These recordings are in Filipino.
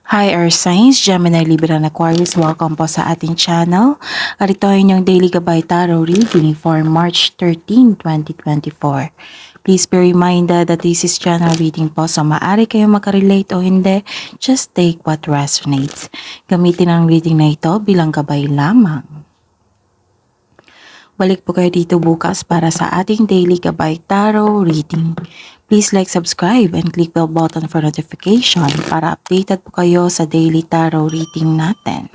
Hi Earth Signs, Gemini, Libra, and Aquarius. Welcome po sa ating channel. At ito ay inyong Daily Gabay Tarot reading for March 13, 2024. Please be reminded that this is channel reading po, so maaari kayong makarelate o hindi. Just take what resonates. Gamitin ang reading na ito bilang gabay lamang. Balik po kayo dito bukas para sa ating Daily Gabay Tarot reading. Please like, subscribe, and click bell button for notification para updated po kayo sa daily tarot reading natin.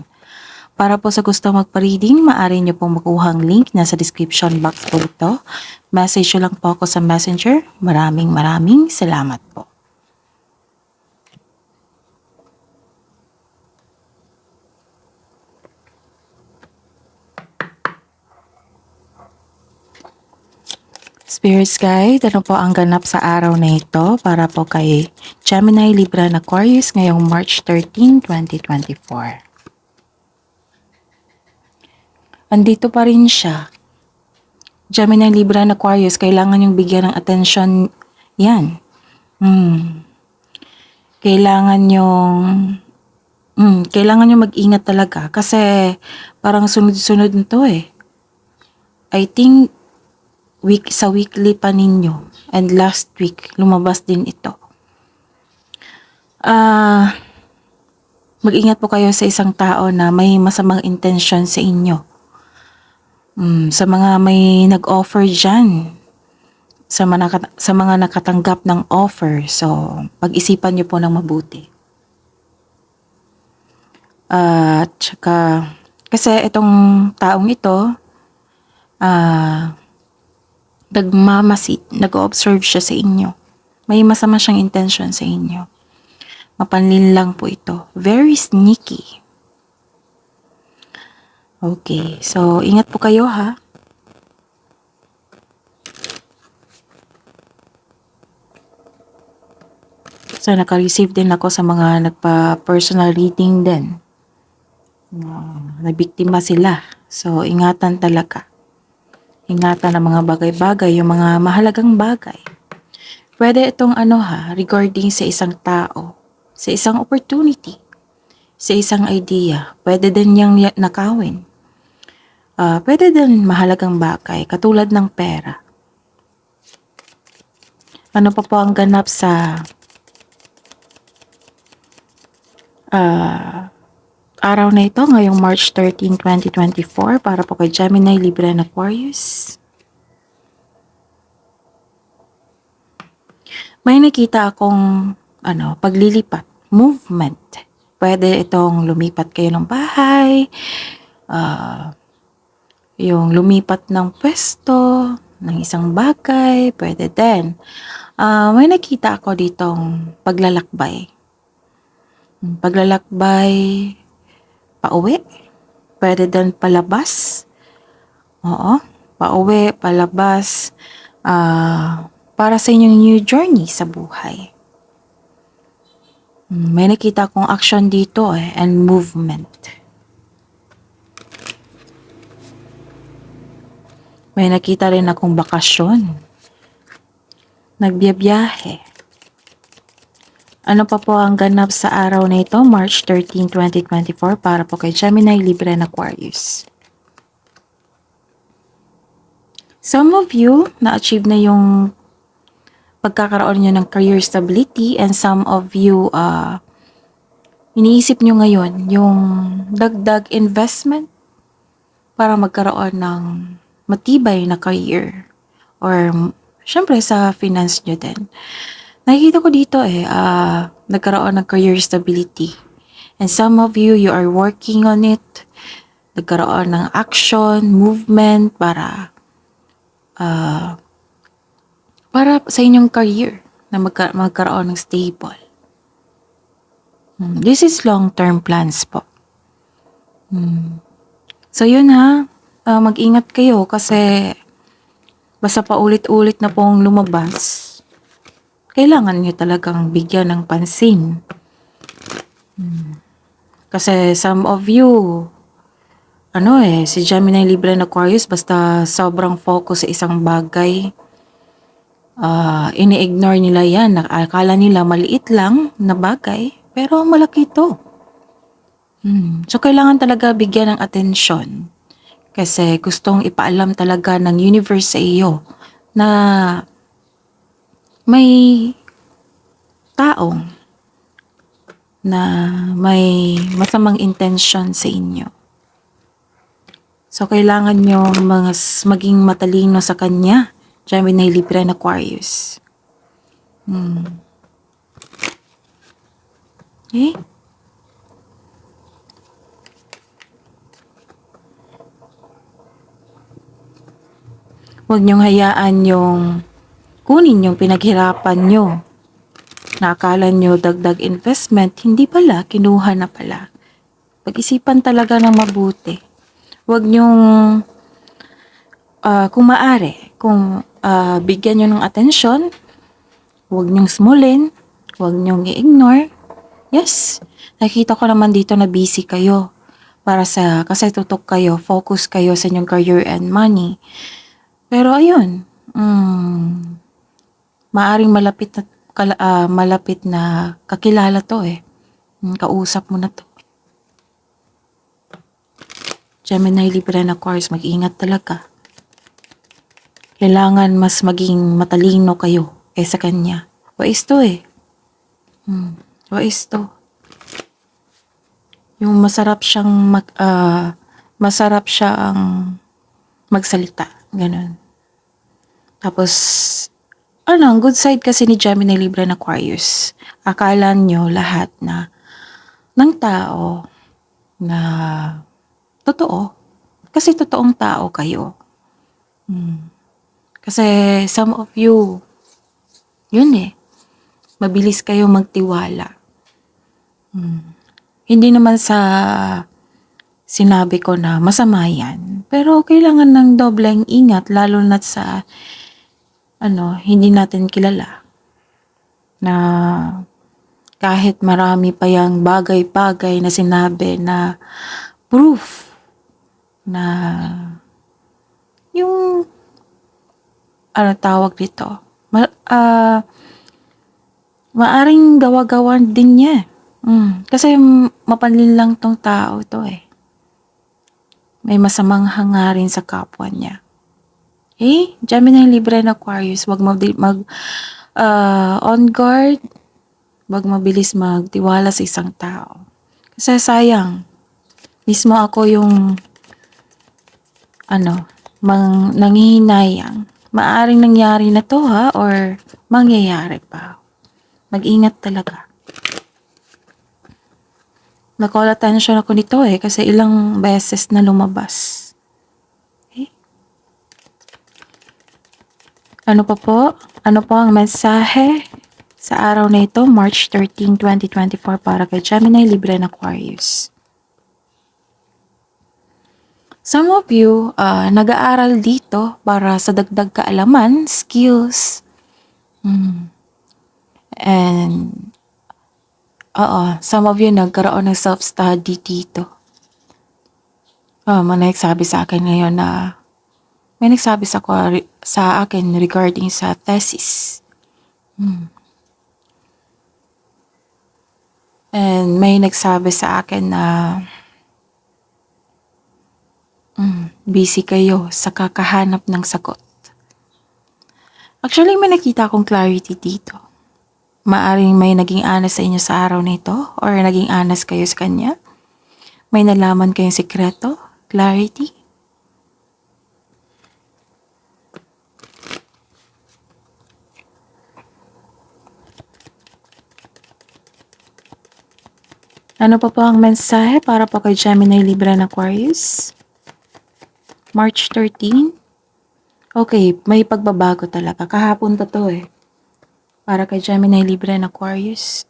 Para po sa gusto magpa-reading, maaari nyo pong makuha ang link na sa description box po ito. Message nyo lang po ako sa messenger. Maraming salamat po. Spirits Guide, ano po ang ganap sa araw na ito para po kay Gemini, Libra, and Aquarius ngayong March 13, 2024. Andito pa rin siya. Gemini, Libra, and Aquarius, kailangan yung bigyan ng attention yan. Kailangan yung mag-ingat talaga kasi parang sunod-sunod na to eh. I think sa weekly pa ninyo and last week lumabas din ito. Mag-ingat po kayo sa isang tao na may masamang intention sa inyo. Sa mga may nag-offer dyan, sa mga nakatanggap ng offer, so pag-isipan nyo po ng mabuti. Tsaka kasi itong taong ito nag-observe siya sa inyo. May masama siyang intention sa inyo. Mapanlin lang po ito. Very sneaky. Okay, so ingat po kayo ha. So naka-receive din ako sa mga nagpa-personal reading din. Nabiktima sila. So ingatan talaga. Ingatan ang mga bagay-bagay, yung mga mahalagang bagay. Pwede itong regarding sa isang tao, sa isang opportunity, sa isang idea. Pwede din niyang nakawin. Pwede din mahalagang bagay, katulad ng pera. Ano pa po ang ganap sa araw na ito, ngayong March 13, 2024, para po kay Gemini, Libra, and Aquarius. May nakita akong paglilipat, movement. Pwede itong lumipat kayo ng bahay, yung lumipat ng pwesto, ng isang bagay, pwede din. May nakita ako ditong paglalakbay. Pauwi. Pwede din palabas. Oo. Pauwi, palabas. Para sa inyong new journey sa buhay. May nakita akong action dito and movement. May nakita rin akong bakasyon. Nagbiyahe. Ano pa po ang ganap sa araw na ito, March 13, 2024, para po kay Gemini, Libra, and Aquarius? Some of you, na-achieve na yung pagkakaroon nyo ng career stability, and some of you, iniisip nyo ngayon yung dagdag investment para magkaroon ng matibay na career. Or, syempre, sa finance nyo din. Nakikita ko dito nagkaroon ng career stability. And some of you, you are working on it. Nagkaroon ng action, movement para sa inyong career na magkaroon ng stable. This is long-term plans po. So yun ha, mag-ingat kayo kasi basta paulit-ulit na pong lumabas, kailangan nyo talagang bigyan ng pansin. Kasi some of you, si Gemini, Libra, and Aquarius, basta sobrang focus sa isang bagay, ini-ignore nila yan. Akala nila maliit lang na bagay, pero malaki 'to. So kailangan talaga bigyan ng atensyon kasi gustong ipaalam talaga ng universe sa iyo na may tao na may masamang intensyon sa inyo. So kailangan niyo maging matalino sa kanya, Gemini, Libra, and Aquarius. Okay? Huwag niyong hayaan yung kunin yung pinaghirapan niyo. Na akala niyo dagdag investment, hindi pala, kinuha na pala. Pag-isipan talaga ng mabuti. Huwag niyong, kung maaari, kung bigyan niyo ng atensyon, huwag niyong smulin, huwag niyong i-ignore. Yes, nakita ko naman dito na busy kayo. Kasi tutok kayo, focus kayo sa inyong career and money. Pero ayun, maaring malapit na kakilala to eh. Kausap mo na to. Gemini, Libra, and Aquarius, mag-ingat talaga. Kailangan mas maging matalino kayo kaysa kanya. Wais to eh. Wais to. Yung masarap siyang magsalita. Ganun. Tapos, ang good side kasi ni Gemini, Libra, and Aquarius. Akala nyo lahat na ng tao na totoo. Kasi totoong tao kayo. Kasi some of you, yun eh, mabilis kayo magtiwala. Hindi naman sa sinabi ko na masama yan. Pero kailangan ng dobleng ingat lalo na sa hindi natin kilala. Na kahit marami pa yang bagay-bagay na sinabi na proof na yung tawag dito, maaring gawa-gawan din niya. Kasi mapanlin lang tong tao to eh. May masamang hangarin sa kapwa niya. Okay? Gemini, Libra, and Aquarius, wag on guard, wag mabilis magtiwala sa isang tao. Kasi sayang, mismo ako yung nanghihinayang. Maaring nangyari na to or mangyayari pa. Mag-ingat talaga. Na-call attention ako nito eh kasi ilang beses na lumabas. Okay? Ano po ang mensahe sa araw na ito, March 13, 2024 para kay Gemini, Libra, and Aquarius? Some of you, nag-aaral dito para sa dagdag kaalaman, skills, and some of you nagkaroon ng self-study dito. May nagsabi sa akin ngayon na may nagsabi sa akin regarding sa thesis. And may nagsabi sa akin na busy kayo sa kakahanap ng sagot. Actually, may nakita akong clarity dito. Maaring may naging honest sa inyo sa araw na ito or naging honest kayo sa kanya. May nalaman kayong sikreto, clarity. Ano pa po ang mensahe para po kay Gemini, Libra, and Aquarius? March 13. Okay, may pagbabago talaga. Kahapon pa to eh. Para kay Gemini, Libra, and Aquarius.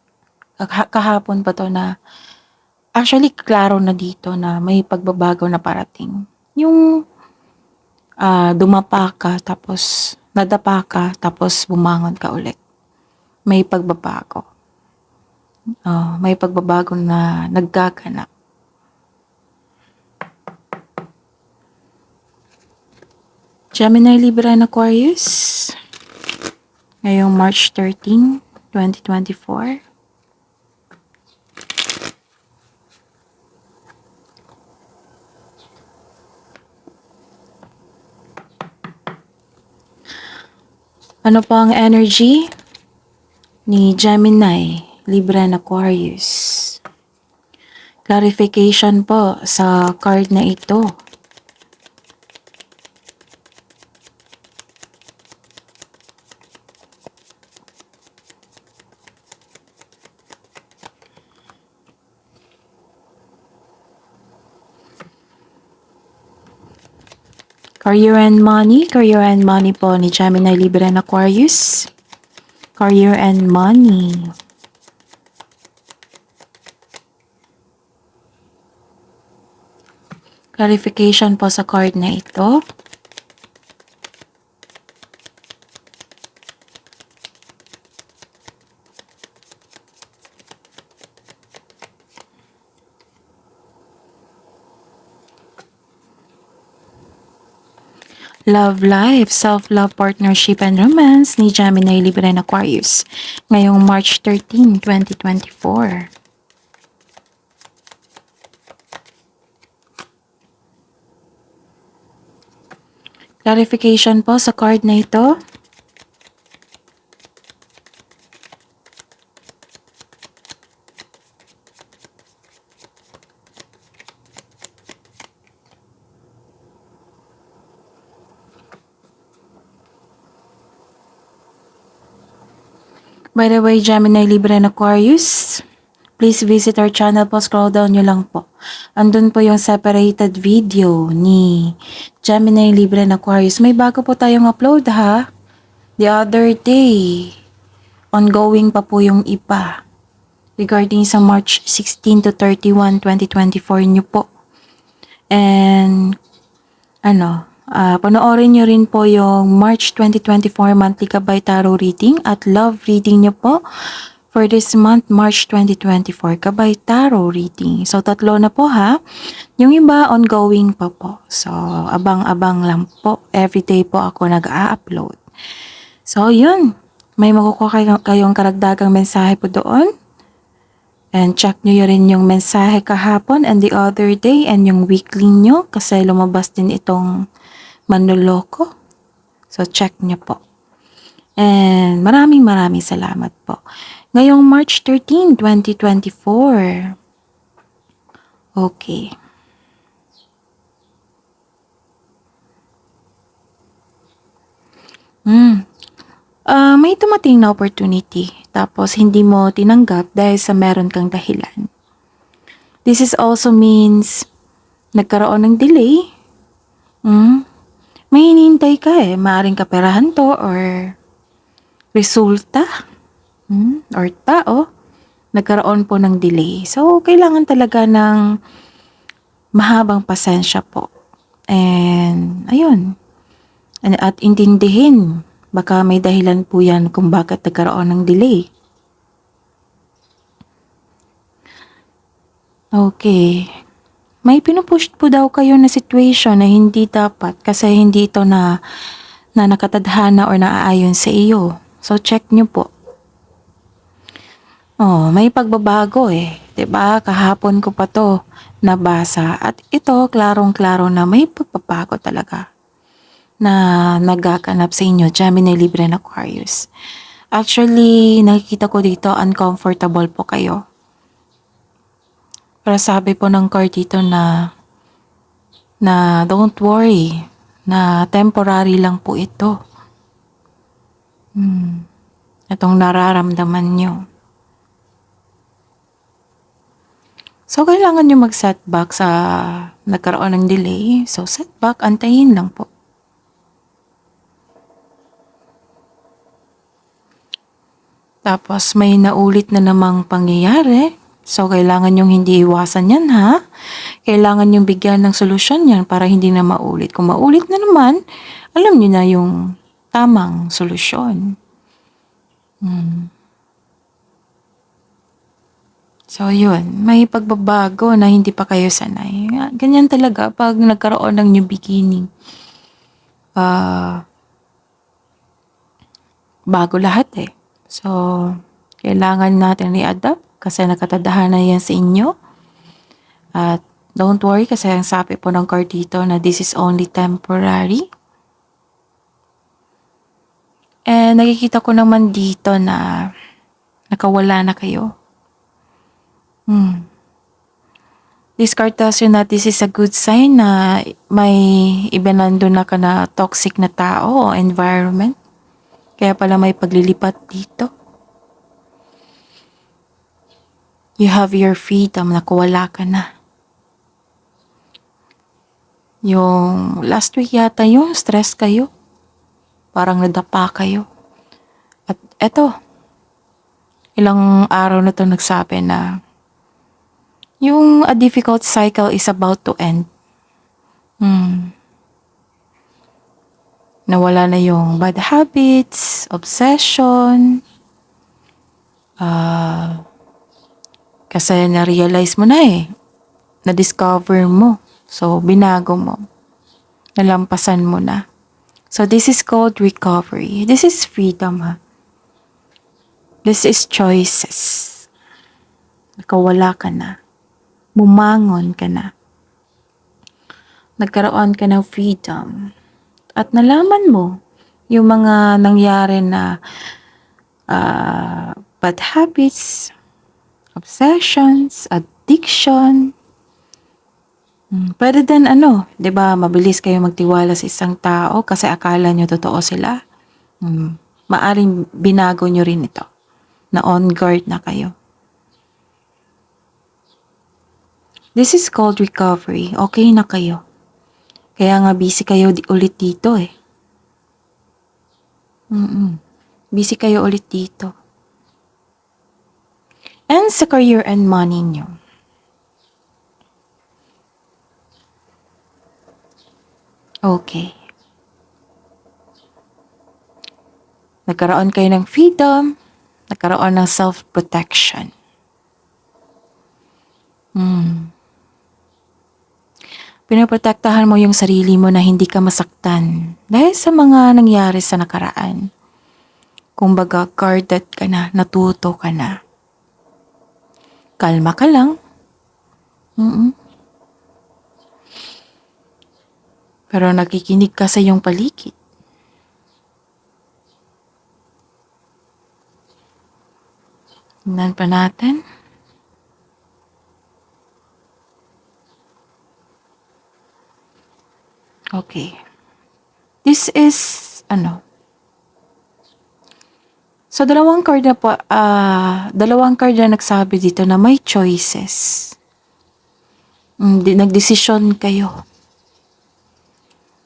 Kahapon pa to na actually klaro na dito na may pagbabago na parating. Yung dumapa ka tapos nadapa ka tapos bumangon ka ulit. May pagbabago. May pagbabago na naggaganap. Gemini, Libra, and Aquarius. Ngayong March 13, 2024. Ano po ang energy ni Gemini, Libra and Aquarius? Clarification po sa card na ito. Career and money po ni Gemini, Libra and Aquarius. Career and money. Clarification po sa card na ito. Love life, self-love, partnership, and romance ni Gemini, Libra, and Aquarius ngayong March 13, 2024. Clarification po sa card na ito. By the way, Gemini, Libra, and Aquarius, please visit our channel po. Scroll down nyo lang po. Andun po yung separated video ni Gemini, Libra, and Aquarius. May bago po tayong upload ha. The other day, ongoing pa po yung iba. Regarding sa March 16 to 31, 2024 nyo po. And, panoorin nyo rin po yung March 2024 monthly Gabay Tarot reading at love reading nyo po for this month, March 2024, Gabay Tarot reading. So, tatlo na po ha. Yung iba, ongoing pa po. So, abang-abang lang po. Everyday po ako nag-a-upload. So, yun. May makukuha kayong karagdagang mensahe po doon. And check nyo rin yung mensahe kahapon and the other day and yung weekly nyo kasi lumabas din itong manloloko. So, check nyo po. And maraming salamat po. Ngayong March 13, 2024. Okay. May tumating na opportunity tapos hindi mo tinanggap dahil sa meron kang dahilan. This is also means nagkaroon ng delay. May hinihintay ka maaring kaperahan to or resulta or tao. Nagkaroon po ng delay. So, kailangan talaga ng mahabang pasensya po. And, ayun. At intindihin. Baka may dahilan po yan kung bakit nagkaroon ng delay. Okay. May pinupush po daw kayo na situation na hindi dapat kasi hindi ito na nakatadhana or naaayon sa iyo. So, check nyo po. May pagbabago 'di ba? Kahapon ko pa to nabasa at ito klarong-klaro na may pagbabago talaga na nagaganap sa inyo, Gemini, Libra, and Aquarius. Actually, nakikita ko dito uncomfortable po kayo. Pero sabi po ng card dito na don't worry, na temporary lang po ito. Itong nararamdaman nyo. So, kailangan nyo mag-setback sa nagkaroon ng delay. So, setback, antayin lang po. Tapos, may naulit na namang pangyayari. So, kailangan nyong hindi iwasan yan, ha? Kailangan nyong bigyan ng solusyon yan para hindi na maulit. Kung maulit na naman, alam nyo na yung tamang solusyon. So, yun. May pagbabago na hindi pa kayo sanay. Ganyan talaga pag nagkaroon ng new beginning. Bago lahat So, kailangan natin i-adapt kasi nakatadahan na yan sa inyo. At don't worry kasi ang sabi po ng card dito na this is only temporary. And nakikita ko naman dito na nakawala na kayo. This card tells you na this is a good sign na may ibinando na ka na toxic na tao o environment. Kaya pala may paglilipat dito. You have your freedom, nakawala ka na. Yung last week yata yung stress kayo. Parang nadapa kayo. At eto, ilang araw na to nagsabi na yung a difficult cycle is about to end. Nawala na yung bad habits, obsession, kasi na-realize mo na na-discover mo. So, binago mo. Nalampasan mo na. So, this is called recovery. This is freedom, ha? This is choices. Nakawala ka na. Bumangon ka na. Nagkaroon ka ng freedom. At nalaman mo yung mga nangyari na bad habits, obsessions, addiction. Pwede din 'di ba, mabilis kayo magtiwala sa isang tao kasi akala nyo totoo sila. Maaring binago nyo rin ito. Na on guard na kayo. This is called recovery. Okay na kayo. Kaya nga busy kayo ulit dito Busy kayo ulit dito. And sa career and money nyo. Okay. Nagkaroon kayo ng freedom. Nagkaroon ng self-protection. Pinoprotektahan mo yung sarili mo na hindi ka masaktan dahil sa mga nangyari sa nakaraan. Kumbaga, guarded ka na, natuto ka na. Kalma ka lang. Pero nakikinig ka sa iyong paligid. Tingnan pa natin. Okay. This is, So, dalawang card na nagsabi dito na may choices. Nagdesisyon kayo.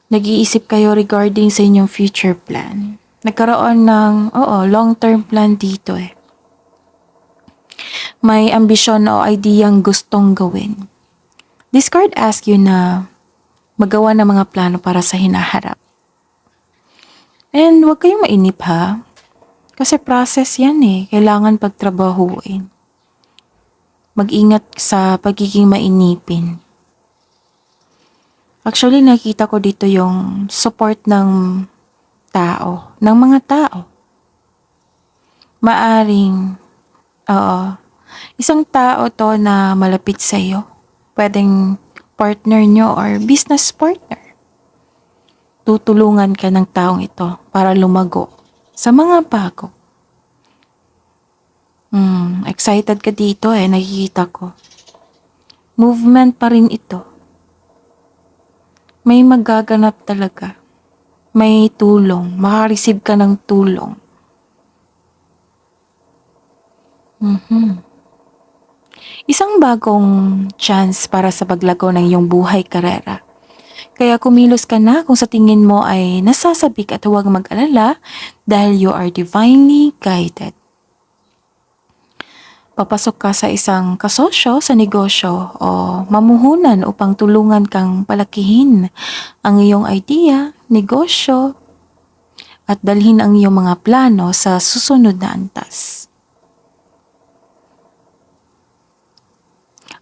Nag-iisip kayo regarding sa inyong future plan. Nagkaroon ng, long-term plan dito May ambisyon o ideyang gustong gawin. This card asks you na magawa ng mga plano para sa hinaharap. And huwag kayong mainip ha. Kasi process yan Kailangan pagtrabahuin. Mag-ingat sa pagiging mainipin. Actually, nakita ko dito yung support ng tao, ng mga tao. Maaring, isang tao to na malapit sa iyo. Pwedeng partner nyo or business partner. Tutulungan ka ng taong ito para lumago sa mga bago. Excited ka dito nakikita ko. Movement pa rin ito. May magaganap talaga. May tulong. Makareceive ka ng tulong. Isang bagong chance para sa paglago ng iyong buhay karera. Kaya kumilos ka na kung sa tingin mo ay nasasabik at huwag mag-alala dahil you are divinely guided. Papasok ka sa isang kasosyo sa negosyo o mamuhunan upang tulungan kang palakihin ang iyong idea, negosyo, at dalhin ang iyong mga plano sa susunod na antas.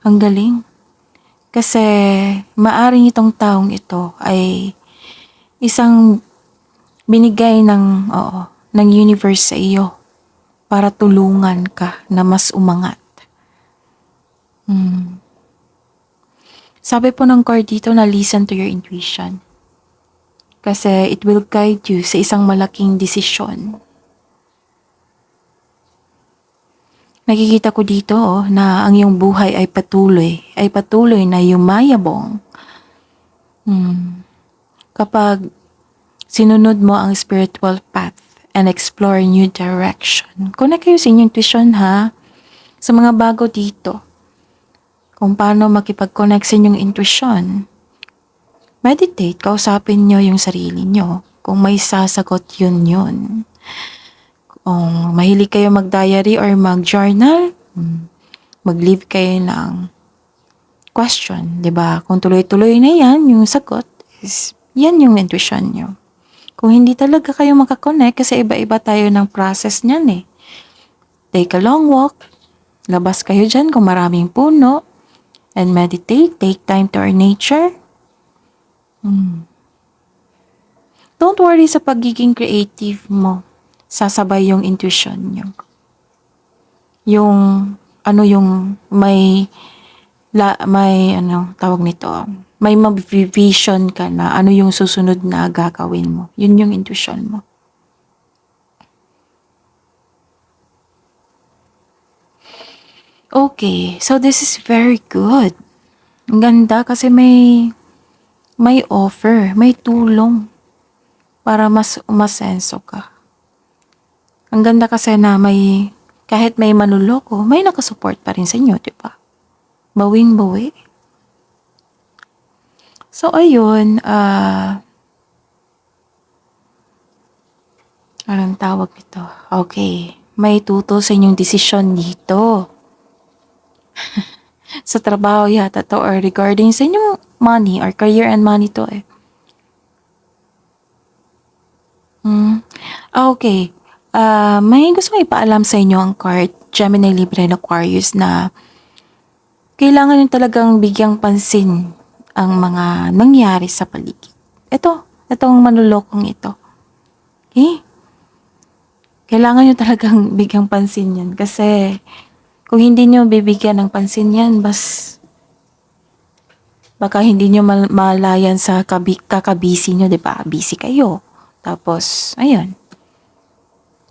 Ang galing. Kasi maaring itong taong ito ay isang binigay ng universe sa iyo para tulungan ka na mas umangat. Sabi po ng card dito na listen to your intuition. Kasi it will guide you sa isang malaking desisyon. Nakikita ko dito na ang iyong buhay ay patuloy na yumayabong. Kapag sinunod mo ang spiritual path and explore new direction. Connect kayo sa inyong intuition ha. Sa mga bago dito. Kung paano makipag-connect sa inyong intuition. Meditate, kausapin nyo yung sarili nyo. Kung may sasagot, yun. Kung mahilig kayo mag-diary or mag-journal, mag-leave kayo ng question, 'di ba? Kung tuloy-tuloy na 'yan, yung sagot is 'yan yung intuition nyo. Kung hindi talaga kayo makakonect kasi iba-iba tayo ng process niyan eh. Take a long walk, labas kayo dyan kung maraming puno, and meditate, take time to our nature. Don't worry sa pagiging creative mo. Sasabay yung intuition nyo. Yung tawag nito, may mag-vision ka na ano yung susunod na gagawin mo. Yun yung intuition mo. Okay, so this is very good. Ang ganda kasi may offer, may tulong para mas umasenso ka. Ang ganda kasi na kahit may manuloko, may nakasupport pa rin sa inyo, di ba? Bawing-bawi. So, ayun, anong tawag nito? Okay, may tutol sa inyong desisyon dito. Sa trabaho yata to or regarding sa inyong money or career and money to eh. Okay. May gusto kong ipaalam sa inyo ang card, Gemini, Libra, and Aquarius na kailangan nyo talagang bigyang pansin ang mga nangyari sa paligid. Itong manlulokong ito. Okay? Kailangan nyo talagang bigyang pansin yan kasi kung hindi nyo bibigyan ng pansin yan, baka hindi nyo malayan sa kakabisi nyo, di ba? Busy kayo. Tapos, ayun.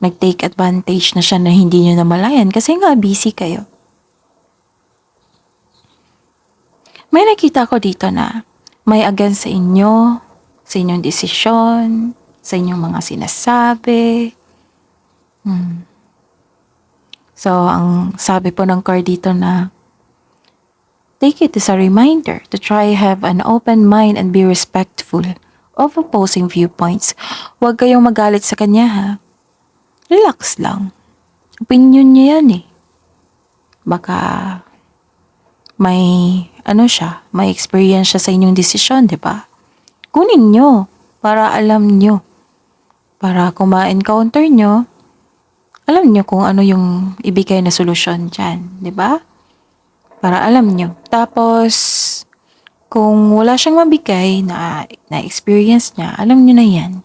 Nag-take advantage na siya na hindi nyo namalayan kasi nga busy kayo. May nakita ko dito na may against sa inyo, sa inyong desisyon, sa inyong mga sinasabi. So, ang sabi po ng card dito na take it as a reminder to try have an open mind and be respectful of opposing viewpoints. Huwag kayong magalit sa kanya ha. Relax lang. Opinion niya yan eh. Baka may may experience siya sa inyong desisyon, di ba? Kunin nyo para alam nyo. Para kung ma-encounter nyo, alam nyo kung ano yung ibigay na solusyon dyan, di ba? Para alam nyo. Tapos, kung wala siyang mabigay na experience niya, alam nyo na yan.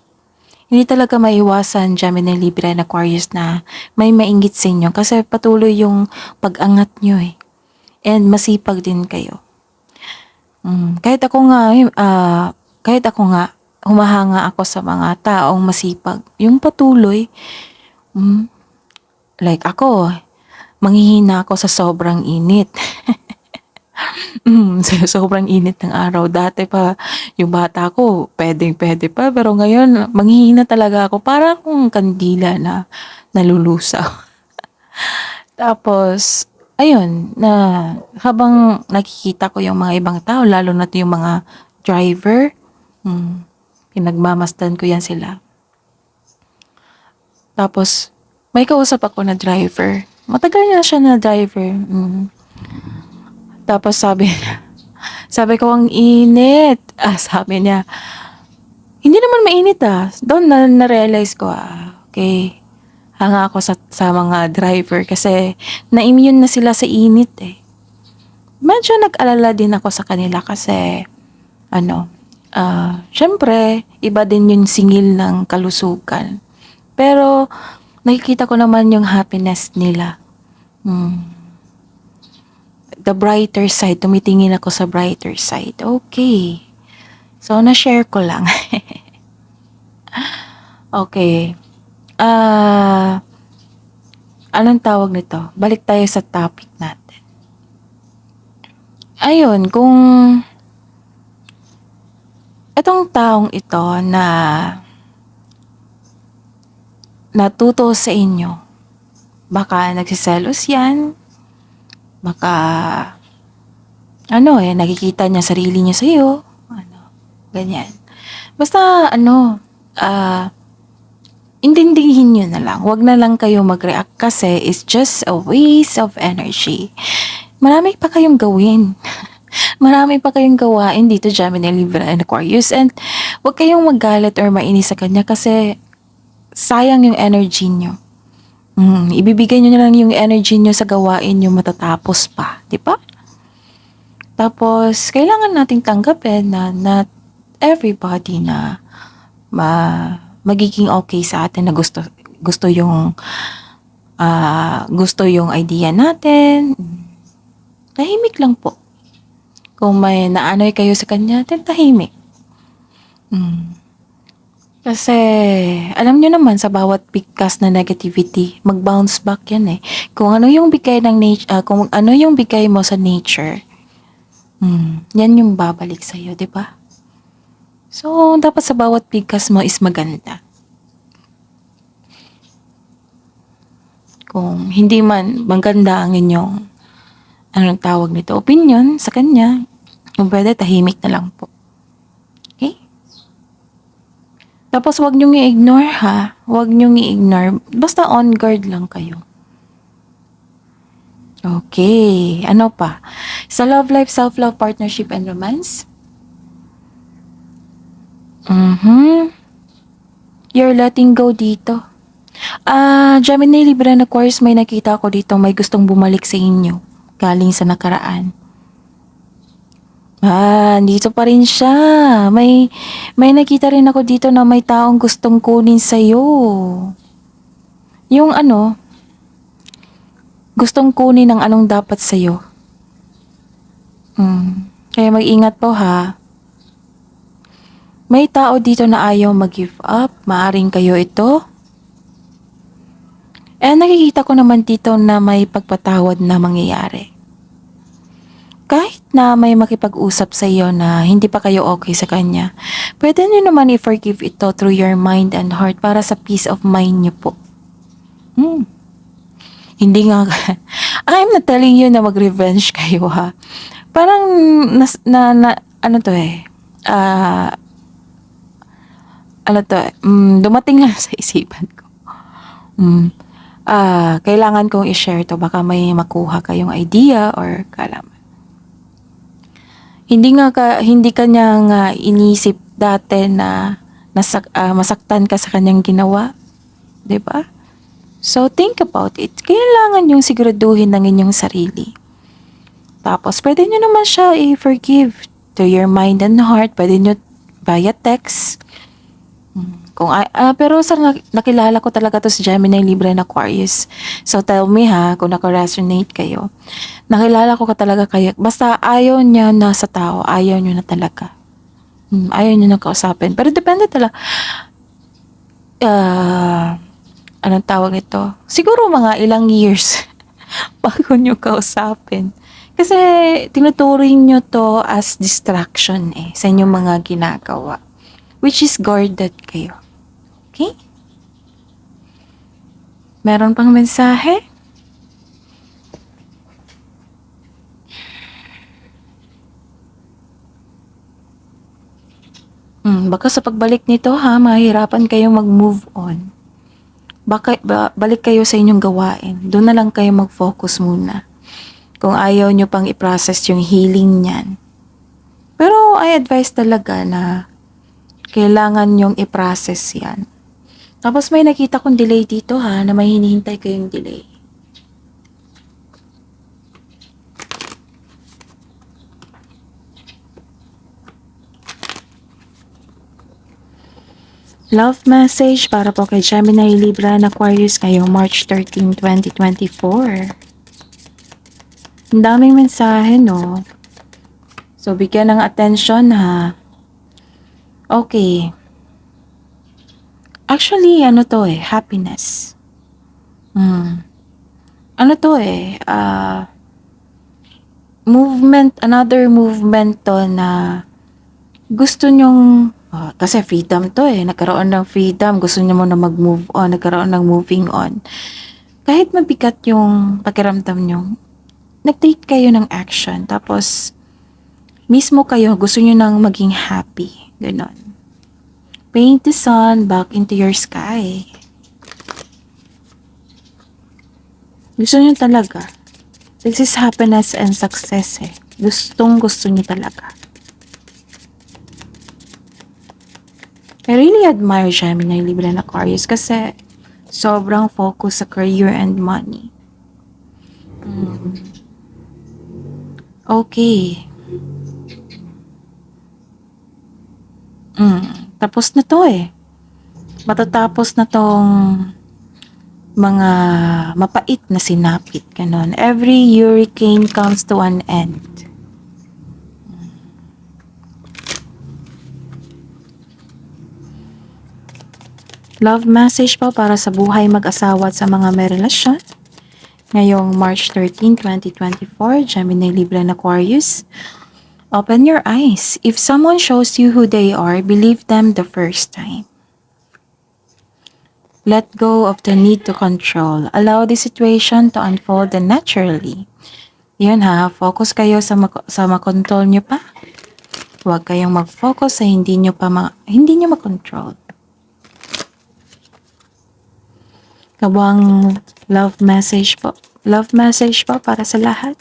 Hindi talaga maiwasan, Gemini, Libra, and Aquarius na may mainggit sa inyo kasi patuloy yung pag-angat nyo eh. And masipag din kayo. Kahit ako nga, humahanga ako sa mga taong masipag. Yung patuloy, like ako, manghihina ako sa sobrang init. Sobrang init ng araw. Dati pa, yung bata ko, pwede pa. Pero ngayon, manghihina talaga ako. Para akong kandila na nalulusaw. Tapos, ayun, habang nakikita ko yung mga ibang tao, lalo na yung mga driver, pinagmamasdan ko yan sila. Tapos, may kausap ako na driver. Matagal na siya na driver. Tapos sabi ko, ang init. Sabi niya, hindi naman mainit Doon na-realize ko, okay. Hanga ako sa mga driver kasi na-immune na sila sa init eh. Medyo nag-alala din ako sa kanila kasi, syempre, iba din yung singil ng kalusugan. Pero, nakikita ko naman yung happiness nila. The brighter side, tumitingin ako sa brighter side. Okay. So, na-share ko lang. Okay. Ah, anong tawag nito? Balik tayo sa topic natin. Ayun, kung itong taong ito na natuto sa inyo, baka nagsiselos yan, baka nakikita niya sarili niya sa'yo, ano, ganyan. Basta intindihin niyo na lang. Huwag na lang kayo mag-react kasi it's just a waste of energy. Marami pa kayong gawin. Marami pa kayong gawain dito, Gemini, Libra, and Aquarius. And huwag kayong magalit or mainis sa kanya kasi sayang yung energy niyo. Ibibigay niyo na lang yung energy niyo sa gawain niyo matatapos pa, di ba? Tapos, kailangan nating tanggapin na not everybody na magiging okay sa atin na gusto yung gusto yung idea natin. Tahimik lang po. Kung may naanoy kayo sa kanya, then tahimik. Kasi, alam nyo naman, sa bawat bigkas na negativity, mag-bounce back yan eh. Kung ano yung bigay ng kung ano yung bigay mo sa nature, yan yung babalik sa'yo, di ba? So, dapat sa bawat bigkas mo is maganda. Kung hindi man maganda ang inyong, anong tawag nito, opinion sa kanya, kung pwede, tahimik na lang po. Okay? Tapos, wag niyong i-ignore ha. Wag niyong i-ignore. Basta on guard lang kayo. Okay. Ano pa? Sa love life, self-love, partnership, and romance? You're letting go dito. Gemini, Libra, and Aquarius, may nakita ko dito, may gustong bumalik sa inyo. Galing sa nakaraan. Dito pa rin siya. May nakita rin ako dito na may taong gustong kunin sa'yo. Yung gustong kunin ng anong dapat sa'yo. Kaya mag-ingat po ha. May tao dito na ayaw mag-give up. Maaring kayo ito. Nakikita ko naman dito na may pagpatawad na mangyayari. Kahit na may makipag-usap sa iyo na hindi pa kayo okay sa kanya, pwede niyo naman i-forgive ito through your mind and heart para sa peace of mind niyo po. Hindi nga, I'm not telling you na mag-revenge kayo ha. Parang, dumating lang sa isipan ko. Kailangan kong i-share to, baka may makuha kayong idea or kalaman. Hindi kanya nga inisip dati na masaktan ka sa kanyang ginawa, 'di ba? So think about it. Kailangan yung siguraduhin ng inyong sarili. Tapos pwede niyo naman siya i-forgive to your mind and heart. Pwede niyo via text. Pero sa nakilala ko talaga to si Gemini, Libra, and Aquarius. So tell me ha, kung naka-resonate kayo. Nakilala ko talaga kayo. Basta ayaw niya na sa tao, ayaw niyo na talaga. Ayaw niyo na kausapin. Pero depende talaga. Anong tawag ito? Siguro mga ilang years bago niyo kausapin. Kasi tinuturing niyo to as distraction sa inyong mga ginagawa. Which is guarded kayo. Okay? Meron pang mensahe? Baka sa pagbalik nito ha, mahirapan kayong mag-move on. Balik kayo sa inyong gawain. Doon na lang kayo mag-focus muna. Kung ayaw nyo pang i-process yung healing niyan. Pero I advise talaga na kailangan nyong i-process yan. Tapos may nakita kong delay dito ha, na may hinihintay kayong delay. Love message para po kay Gemini, Libra, and Aquarius ngayong March 13, 2024. Ang daming mensahe, no? So, bigyan ng attention ha. Okay. Actually, ano 'to, happiness. Hmm, ano 'to, another movement 'to na gusto niyong kasi freedom 'to, nagkaroon ng freedom, gusto niyo muna mag-move on, nagkaroon ng moving on. Kahit mabigat yung pakiramdam niyo, nag-take kayo ng action tapos mismo kayo gusto niyo ng maging happy, gano'n. Paint the sun back into your sky. Gusto niyo talaga. This is happiness and success, Gustong-gusto niyo talaga. I really admire Gemini, Libra, and Aquarius kasi sobrang focus sa career and money. Okay. Tapos na 'to, Matatapos na 'tong mga mapait na sinapit, gano'n. Every hurricane comes to an end. Love message po para sa buhay mag-asawa at sa mga may relasyon. Ngayong March 13, 2024, Gemini, Libra, and Aquarius. Open your eyes. If someone shows you who they are, believe them the first time. Let go of the need to control. Allow the situation to unfold naturally. Yun focus kayo sa makontrol nyo pa. Huwag kayong mag-focus sa hindi nyo makontrol. Kabang love message po. Love message po para sa lahat.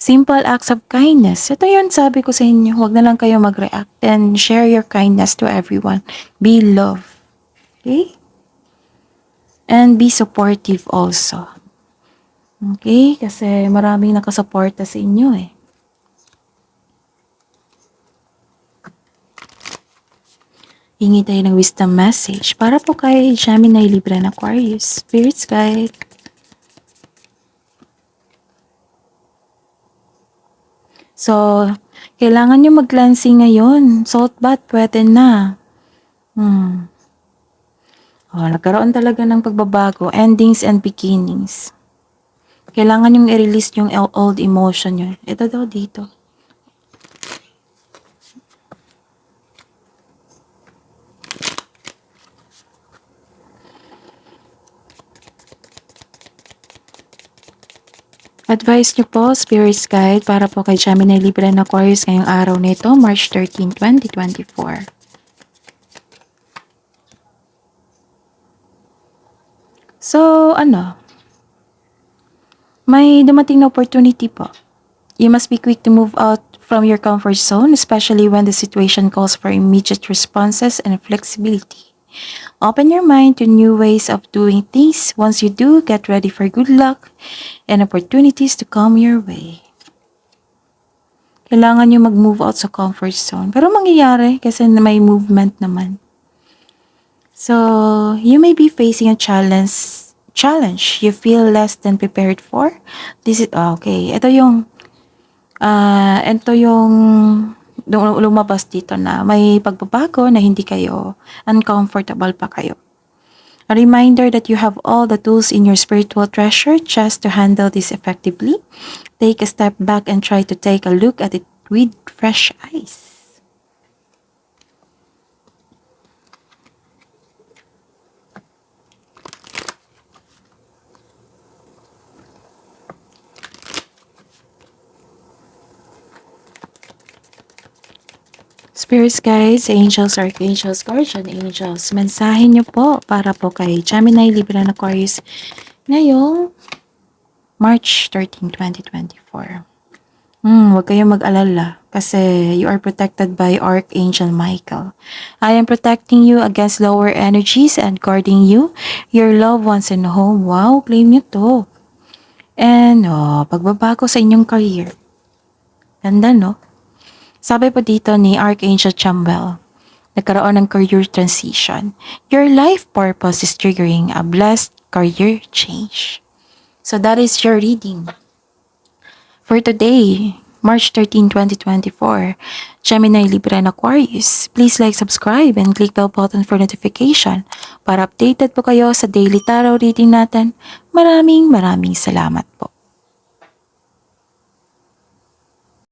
Simple acts of kindness. Ito yun sabi ko sa inyo. Huwag na lang kayo mag-react and share your kindness to everyone. Be love. Okay? And be supportive also. Okay? Kasi maraming nakasuporta sa inyo Hingi tayo ng wisdom message para po kay Gemini, Libra, and Aquarius. Spirits guide. So, kailangan nyo mag-cleansing ngayon. Salt bath, pwede na. Nagkaroon talaga ng pagbabago, endings and beginnings. Kailangan yung i-release yung old emotion nyo. Ito daw dito. Advice nyo po, Spirits Guide, para po kay Gemini, Libra, and Aquarius ngayong araw nito, March 13, 2024. So, may dumating na opportunity po. You must be quick to move out from your comfort zone, especially when the situation calls for immediate responses and flexibility. Open your mind to new ways of doing things. Once you do, get ready for good luck and opportunities to come your way. Kailangan nyo mag-move out sa comfort zone. Pero mangyayari kasi may movement naman. So, you may be facing a challenge you feel less than prepared for. This is, okay. Ito yung lumabas dito na may pagbabago na hindi kayo uncomfortable pa kayo. A reminder that you have all the tools in your spiritual treasure chest to handle this effectively. Take a step back and try to take a look at it with fresh eyes. Spirits guides, angels, archangels, guardian angels, mensahe niyo po para po kay Gemini, Libra, and Aquarius ngayong March 13, 2024. Huwag kayong mag-alala kasi you are protected by Archangel Michael. I am protecting you against lower energies and guarding you, your loved ones and home. Wow, claim niyo to. And pagbabago sa inyong career. Ganda, no? Sabi po dito ni Archangel Chambel, nagkaroon ng career transition. Your life purpose is triggering a blessed career change. So that is your reading for today. March 13, 2024. Gemini, Libra, and Aquarius. Please like, subscribe, and click the button for notification para updated po kayo sa daily tarot reading natin. Maraming salamat po.